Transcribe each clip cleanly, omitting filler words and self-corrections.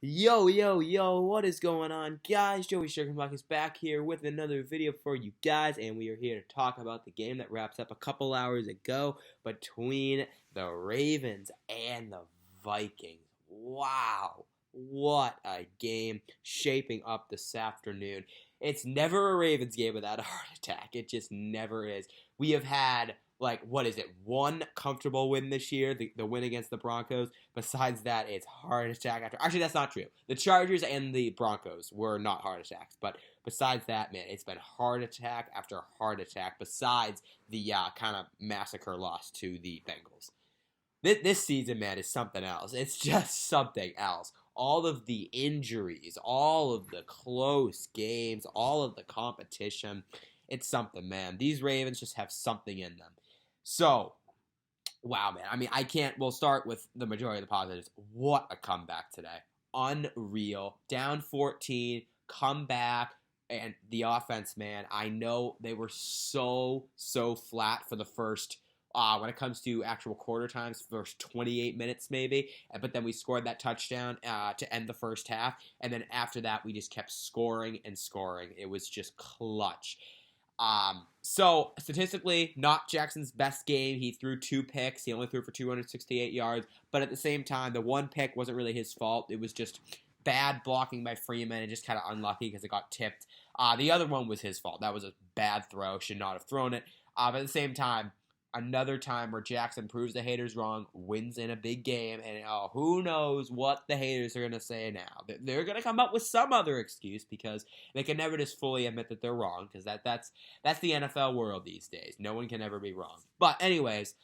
Yo, yo, yo, what is going on, guys? Joey Sugarbuck is back here with another video for you guys, and we are here to talk about the game that wraps up a couple hours ago between the Ravens and the Vikings. Wow, what a game shaping up this afternoon. It's never a Ravens game without a heart attack. It just never is. We have had what is it, one comfortable win this year, the win against the Broncos. Besides that, it's heart attack after. Actually, that's not true. The Chargers and the Broncos were not heart attacks. But besides that, man, it's been heart attack after heart attack, besides the kind of massacre loss to the Bengals. This season, man, is something else. It's just something else. All of the injuries, all of the close games, all of the competition. It's something, man. These Ravens just have something in them. So, wow, man. I mean, we'll start with the majority of the positives. What a comeback today. Unreal. Down 14, come back, and the offense, man, I know they were so flat for the first, when it comes to actual quarter times, first 28 minutes maybe, but then we scored that touchdown to end the first half, and then after that, we just kept scoring and scoring. It was just clutch. So statistically, not Jackson's best game. He threw 2 picks. He only threw for 268 yards. But at the same time, the one pick wasn't really his fault. It was just bad blocking by Freeman and just kind of unlucky because it got tipped. The other one was his fault. That was a bad throw. Should not have thrown it. But at the same time, another time where Jackson proves the haters wrong, wins in a big game, and who knows what the haters are going to say now. They're going to come up with some other excuse because they can never just fully admit that they're wrong, because that's the NFL world these days. No one can ever be wrong. But anyways,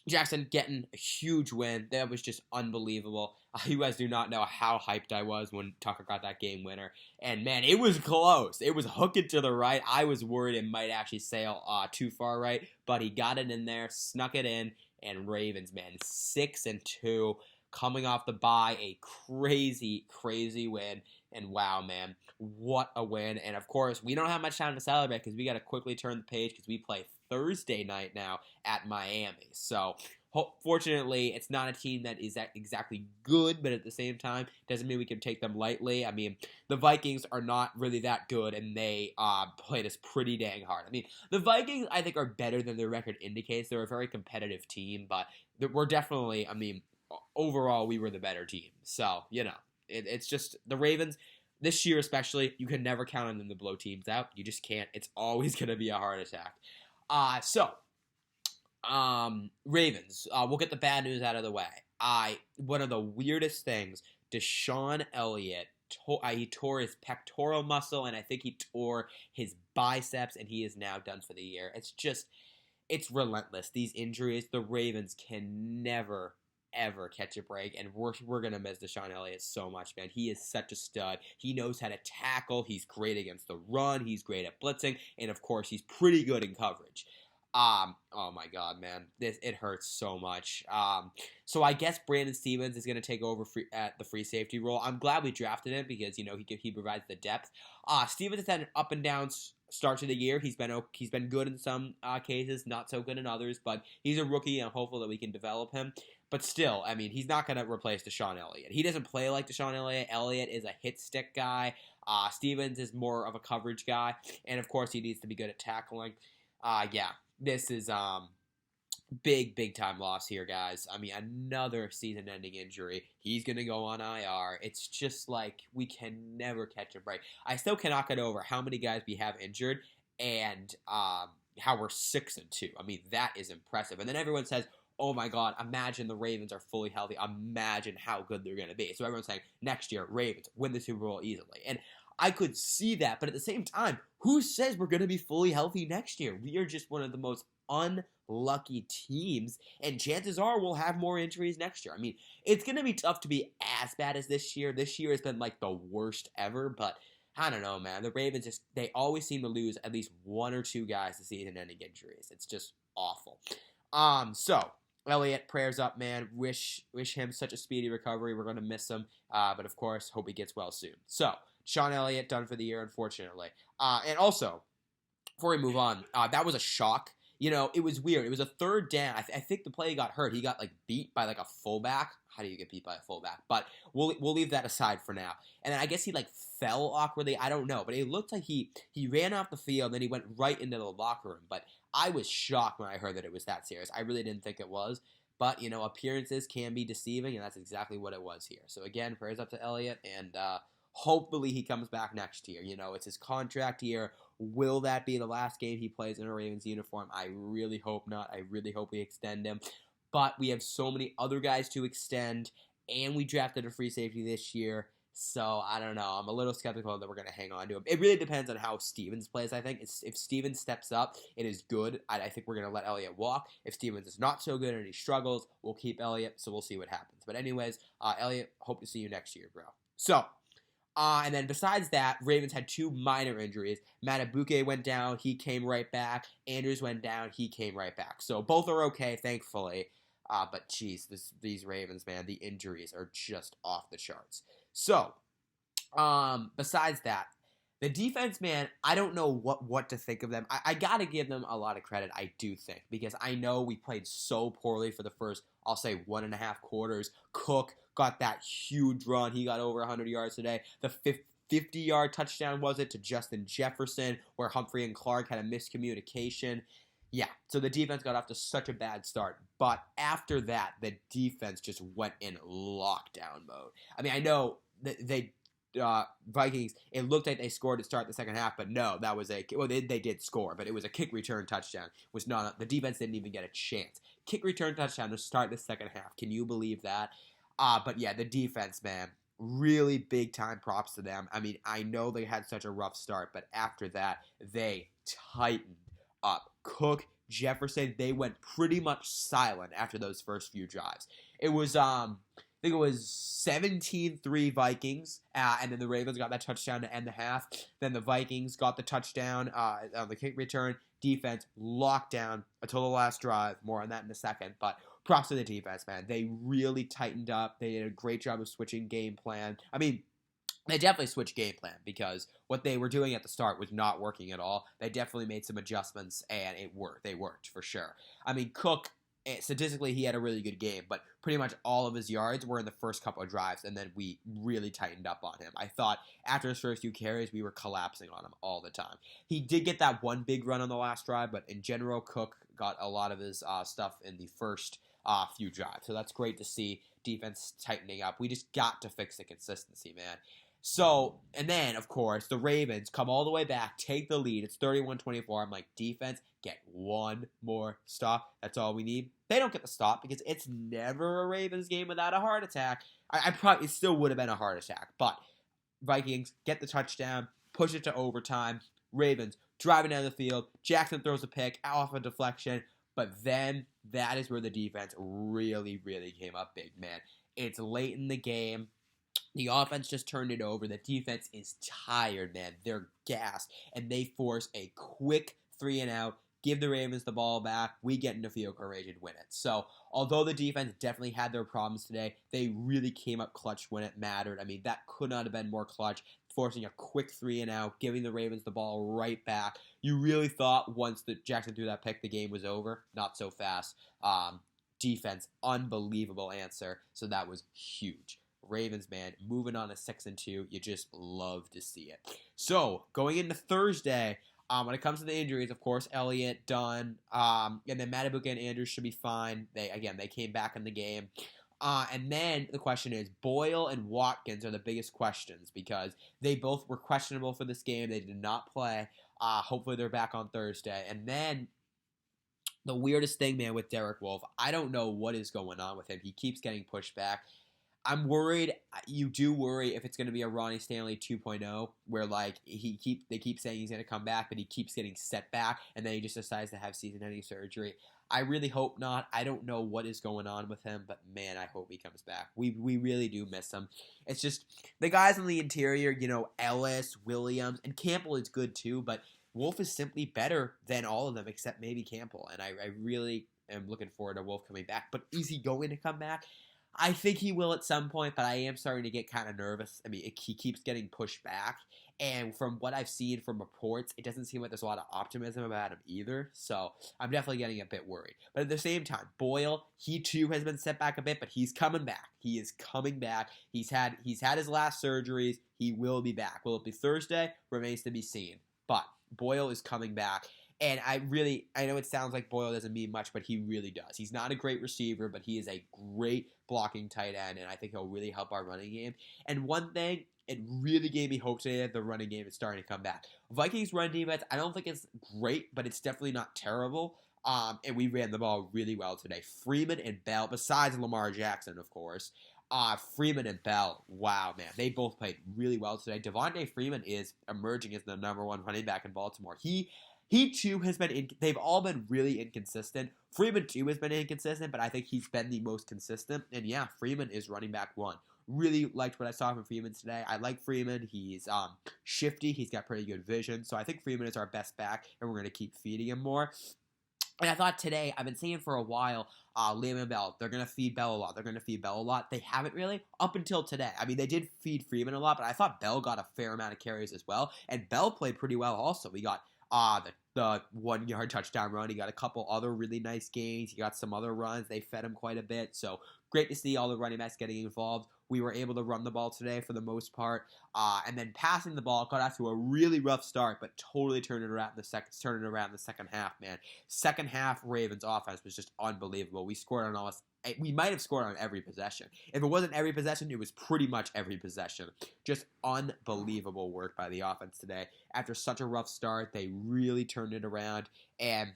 Jackson getting a huge win. That was just unbelievable. You guys do not know how hyped I was when Tucker got that game winner. And, man, it was close. It was hooking to the right. I was worried it might actually sail too far right. But he got it in there, snuck it in. And Ravens, man, 6-2. Coming off the bye, a crazy win. And, wow, man, what a win. And, of course, we don't have much time to celebrate because we got to quickly turn the page because we play Thursday night now at Miami. So, fortunately, it's not a team that is exactly good, but at the same time, doesn't mean we can take them lightly. I mean, the Vikings are not really that good, and they played us pretty dang hard. I mean, the Vikings, I think, are better than their record indicates. They're a very competitive team, but we're definitely, I mean, overall, we were the better team. So, it's just the Ravens. This year especially, you can never count on them to blow teams out. You just can't. It's always going to be a heart attack. Ravens. We'll get the bad news out of the way. One of the weirdest things, Deshaun Elliott, he tore his pectoral muscle, and I think he tore his biceps, and he is now done for the year. It's relentless. These injuries, the Ravens can never ever catch a break, and we're gonna miss Deshaun Elliott so much, man. He is such a stud. He knows how to tackle. He's great against the run. He's great at blitzing, and of course, he's pretty good in coverage. Oh my God, man, it hurts so much. So I guess Brandon Stevens is gonna take over at the free safety role. I'm glad we drafted him because he provides the depth. Stevens has had an up and down start to the year. He's been good in some cases, not so good in others, but he's a rookie, and I'm hopeful that we can develop him. But still, I mean, he's not going to replace Deshaun Elliott. He doesn't play like Deshaun Elliott. Elliott is a hit stick guy. Stevens is more of a coverage guy. And, of course, he needs to be good at tackling. Yeah, this is big time loss here, guys. I mean, another season-ending injury. He's going to go on IR. It's just like we can never catch a break. I still cannot get over how many guys we have injured and how we're 6-2. I mean, that is impressive. And then everyone says, oh my God, imagine the Ravens are fully healthy. Imagine how good they're going to be. So everyone's saying, next year, Ravens win the Super Bowl easily. And I could see that, but at the same time, who says we're going to be fully healthy next year? We are just one of the most unlucky teams, and chances are we'll have more injuries next year. I mean, it's going to be tough to be as bad as this year. This year has been like the worst ever, but I don't know, man. The Ravens they always seem to lose at least 1 or 2 guys to season-ending injuries. It's just awful. So Elliott, prayers up, man. Wish him such a speedy recovery. We're going to miss him, but of course, hope he gets well soon. So, Sean Elliott done for the year, unfortunately. And also, before we move on, that was a shock. It was weird. It was a third down. I think the play got hurt. He got, beat by, a fullback. how do you get beat by a fullback? But we'll leave that aside for now. And then I guess he like fell awkwardly. I don't know, but it looked like he ran off the field, then he went right into the locker room. But I was shocked when I heard that it was that serious. I really didn't think it was. But, you know, appearances can be deceiving, and that's exactly what it was here. So, again, prayers up to Elliott, and hopefully he comes back next year. You know, it's his contract year. Will that be the last game he plays in a Ravens uniform? I really hope not. I really hope we extend him. But we have so many other guys to extend, and we drafted a free safety this year. So, I don't know. I'm a little skeptical that we're going to hang on to him. It really depends on how Stevens plays, I think. If Stevens steps up, it is good. I think we're going to let Elliott walk. If Stevens is not so good and he struggles, we'll keep Elliott, so we'll see what happens. But anyways, Elliott, hope to see you next year, bro. So, and then besides that, Ravens had 2 minor injuries. Matabuke went down. He came right back. Andrews went down. He came right back. So, both are okay, thankfully. But, geez, these Ravens, man, the injuries are just off the charts. So, besides that, the defense, man, I don't know what to think of them. I got to give them a lot of credit, I do think, because I know we played so poorly for the first, I'll say, 1.5 quarters. Cook got that huge run. He got over 100 yards today. The 50-yard touchdown, was it, to Justin Jefferson, where Humphrey and Clark had a miscommunication. Yeah, so the defense got off to such a bad start. But after that, the defense just went in lockdown mode. I mean, I know they Vikings, it looked like they scored to start the second half, but no, that was they did score, but it was a kick return touchdown. The defense didn't even get a chance. Kick return touchdown to start the second half. Can you believe that? But yeah, the defense, man, really big time props to them. I mean, I know they had such a rough start, but after that, they tightened up. Cook, Jefferson, they went pretty much silent after those first few drives. It was, I think it was 17-3 Vikings, and then the Ravens got that touchdown to end the half. Then the Vikings got the touchdown on the kick return. Defense locked down until the last drive. More on that in a second, but props to the defense, man. They really tightened up. They did a great job of switching game plan. I mean, they definitely switched game plan because what they were doing at the start was not working at all. They definitely made some adjustments, and it worked. They worked, for sure. I mean, Cook, statistically, he had a really good game, but pretty much all of his yards were in the first couple of drives, and then we really tightened up on him. I thought after his first few carries, we were collapsing on him all the time. He did get that one big run on the last drive, but in general, Cook got a lot of his stuff in the first few drives. So that's great to see defense tightening up. We just got to fix the consistency, man. So, and then, of course, the Ravens come all the way back, take the lead. It's 31-24. I'm like, defense, get one more stop. That's all we need. They don't get the stop because it's never a Ravens game without a heart attack. It still would have been a heart attack. But Vikings get the touchdown, push it to overtime. Ravens driving down the field. Jackson throws a pick off a deflection. But then that is where the defense really, really came up big, man. It's late in the game. The offense just turned it over. The defense is tired, man. They're gassed. And they force a quick 3-and-out, give the Ravens the ball back. We get into field goal range and win it. So, although the defense definitely had their problems today, they really came up clutch when it mattered. I mean, that could not have been more clutch. Forcing a quick 3-and-out, giving the Ravens the ball right back. You really thought once Jackson threw that pick, the game was over. Not so fast. Defense, unbelievable answer. So that was huge. Ravens, man, moving on to 6-2. You just love to see it. So, going into Thursday, when it comes to the injuries, of course, Elliott, done, and then Matabuke and Andrews should be fine. They came back in the game. And then the question is, Boyle and Watkins are the biggest questions because they both were questionable for this game. They did not play. Hopefully they're back on Thursday. And then the weirdest thing, man, with Derek Wolfe, I don't know what is going on with him. He keeps getting pushed back. I'm worried. You do worry if it's going to be a Ronnie Stanley 2.0, where like they keep saying he's going to come back, but he keeps getting set back, and then he just decides to have season-ending surgery. I really hope not. I don't know what is going on with him, but man, I hope he comes back. We really do miss him. It's just the guys on the interior, Ellis, Williams, and Campbell is good too, but Wolfe is simply better than all of them except maybe Campbell, and I really am looking forward to Wolfe coming back. But is he going to come back? I think he will at some point, but I am starting to get kind of nervous. I mean, he keeps getting pushed back, and from what I've seen from reports, it doesn't seem like there's a lot of optimism about him either, so I'm definitely getting a bit worried. But at the same time, Boyle, he too has been set back a bit, but he's coming back. He is coming back. He's had his last surgeries. He will be back. Will it be Thursday? Remains to be seen. But Boyle is coming back. And I know it sounds like Boyle doesn't mean much, but he really does. He's not a great receiver, but he is a great blocking tight end, and I think he'll really help our running game. And one thing, it really gave me hope today that the running game is starting to come back. Vikings run defense, I don't think it's great, but it's definitely not terrible. And we ran the ball really well today. Freeman and Bell, besides Lamar Jackson, of course. Freeman and Bell, wow, man. They both played really well today. Devontae Freeman is emerging as the #1 running back in Baltimore. He too has been, they've all been really inconsistent. Freeman too has been inconsistent, but I think he's been the most consistent. And yeah, Freeman is running back 1. Really liked what I saw from Freeman today. I like Freeman. He's shifty. He's got pretty good vision. So I think Freeman is our best back, and we're going to keep feeding him more. And I thought today, I've been saying for a while, Liam and Bell, they're going to feed Bell a lot. They're going to feed Bell a lot. They haven't really up until today. I mean, they did feed Freeman a lot, but I thought Bell got a fair amount of carries as well. And Bell played pretty well also. We got the 1-yard touchdown run. He got a couple other really nice gains. He got some other runs. They fed him quite a bit. So great to see all the running backs getting involved. We were able to run the ball today for the most part. And then passing the ball got off to a really rough start, but totally turned it around in the second half, man. Second half Ravens offense was just unbelievable. We might have scored on every possession. If it wasn't every possession, it was pretty much every possession. Just unbelievable work by the offense today. After such a rough start, they really turned it around. And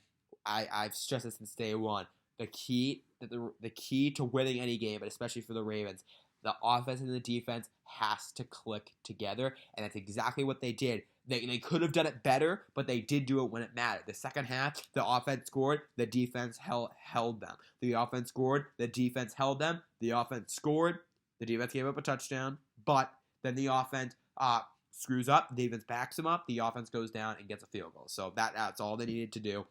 I've stressed this since day one. The key to winning any game, but especially for the Ravens, the offense and the defense has to click together, and that's exactly what they did. They could have done it better, but they did do it when it mattered. The second half, the offense scored, the defense held them. The offense scored, the defense held them. The offense scored, the defense gave up a touchdown, but then the offense screws up, the defense backs them up, the offense goes down and gets a field goal. So that's all they needed to do.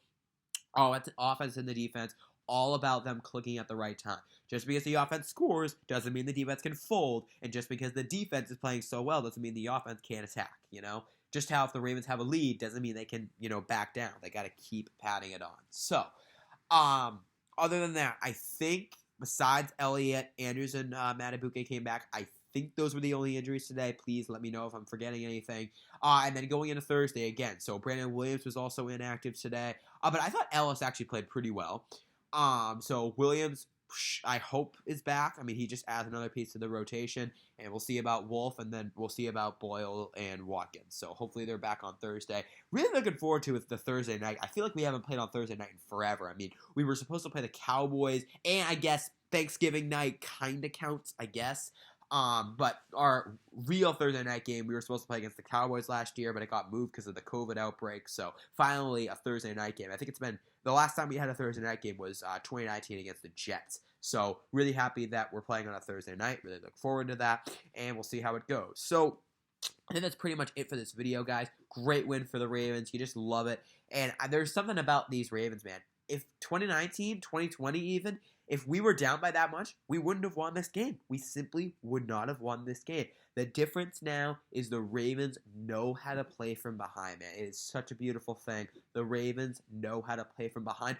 It's the offense and the defense, all about them clicking at the right time. Just because the offense scores doesn't mean the defense can fold, and just because the defense is playing so well doesn't mean the offense can't attack, Just how if the Ravens have a lead doesn't mean they can, back down. They got to keep patting it on. So, other than that, I think besides Elliott, Andrews, and Matabuke came back, I think those were the only injuries today. Please let me know if I'm forgetting anything. And then going into Thursday again. So Brandon Williams was also inactive today. But I thought Ellis actually played pretty well. So Williams, I hope, is back. I mean, he just adds another piece to the rotation, and we'll see about Wolf, and then we'll see about Boyle and Watkins. So hopefully they're back on Thursday. Really looking forward to it the Thursday night. I feel like we haven't played on Thursday night in forever. I mean, we were supposed to play the Cowboys, and I guess Thanksgiving night kind of counts, I guess. But our real Thursday night game, we were supposed to play against the Cowboys last year, but it got moved because of the COVID outbreak. So finally, a Thursday night game. I think it's been the last time we had a Thursday night game was 2019 against the Jets. So really happy that we're playing on a Thursday night. Really look forward to that, and we'll see how it goes. So I think that's pretty much it for this video, guys. Great win for the Ravens. You just love it. And there's something about these Ravens, man. If 2019, 2020 even, if we were down by that much, we wouldn't have won this game. We simply would not have won this game. The difference now is the Ravens know how to play from behind, man. It is such a beautiful thing. The Ravens know how to play from behind.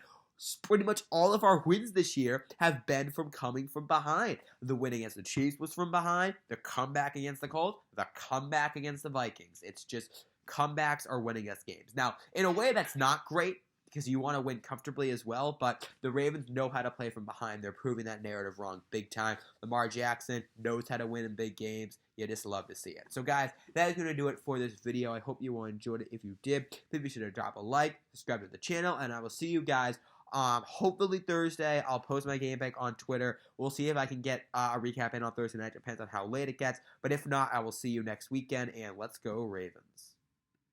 Pretty much all of our wins this year have been from coming from behind. The win against the Chiefs was from behind. The comeback against the Colts, the comeback against the Vikings. It's just comebacks are winning us games. Now, in a way that's not great, because you want to win comfortably as well, but the Ravens know how to play from behind. They're proving that narrative wrong big time. Lamar Jackson knows how to win in big games. You just love to see it. So, guys, that is going to do it for this video. I hope you all enjoyed it. If you did, please be sure to drop a like, subscribe to the channel, and I will see you guys hopefully Thursday. I'll post my game bank on Twitter. We'll see if I can get a recap in on Thursday night. Depends on how late it gets. But if not, I will see you next weekend, and let's go Ravens.